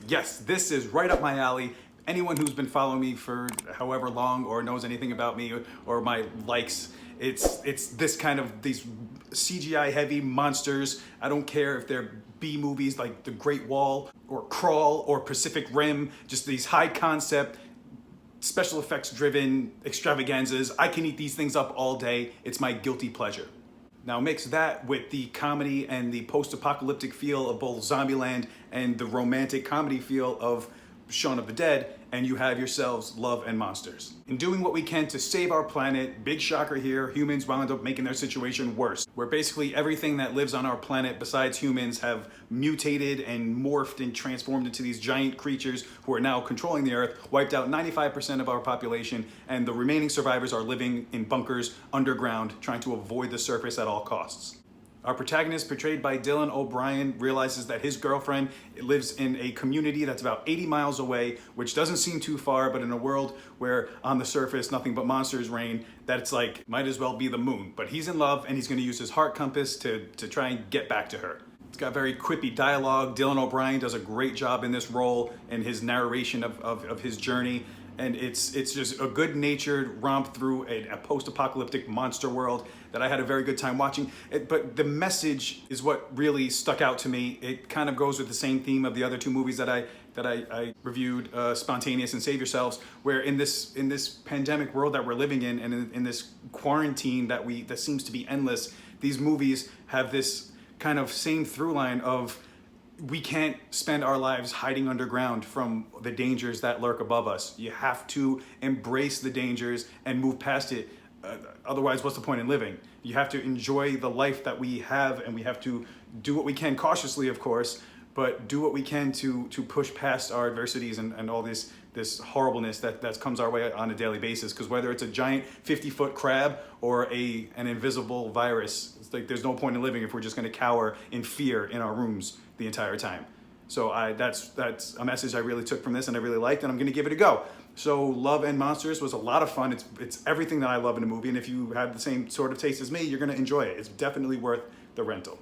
Yes, this is right up my alley. Anyone who's been following me for however long or knows anything about me or my likes, it's this kind of these CGI heavy monsters. I don't care if they're B movies like The Great Wall or Crawl or Pacific Rim, just these high concept, special effects driven extravaganzas. I can eat these things up all day. It's my guilty pleasure. Now mix that with the comedy and the post-apocalyptic feel of both Zombieland and the romantic comedy feel of Shaun of the Dead, and you have yourselves Love and Monsters. In doing what we can to save our planet, big shocker here, humans wound up making their situation worse. Where basically everything that lives on our planet besides humans have mutated and morphed and transformed into these giant creatures who are now controlling the earth, wiped out 95% of our population, and the remaining survivors are living in bunkers underground, trying to avoid the surface at all costs. Our protagonist, portrayed by Dylan O'Brien, realizes that his girlfriend lives in a community that's about 80 miles away, which doesn't seem too far, but in a world where on the surface nothing but monsters reign, that it's like, might as well be the moon. But he's in love and he's gonna use his heart compass to try and get back to her. It's got very quippy dialogue. Dylan O'Brien does a great job in this role and his narration of his journey. And it's just a good-natured romp through a post-apocalyptic monster world that I had a very good time watching. But the message is what really stuck out to me. It kind of goes with the same theme of the other two movies that I reviewed, Spontaneous and Save Yourselves, where in this pandemic world that we're living in, and in this quarantine that seems to be endless, these movies have this kind of same through line of we can't spend our lives hiding underground from the dangers that lurk above us. You have to embrace the dangers and move past it. Otherwise, what's the point in living? You have to enjoy the life that we have, and we have to do what we can, cautiously, of course, but do what we can to push past our adversities and all this horribleness that comes our way on a daily basis. Because whether it's a giant 50-foot crab or an invisible virus, it's like there's no point in living if we're just going to cower in fear in our rooms the entire time. So that's a message I really took from this and I really liked, and I'm going to give it a go. So Love and Monsters was a lot of fun. It's everything that I love in a movie, and if you have the same sort of taste as me, you're going to enjoy it. It's definitely worth the rental.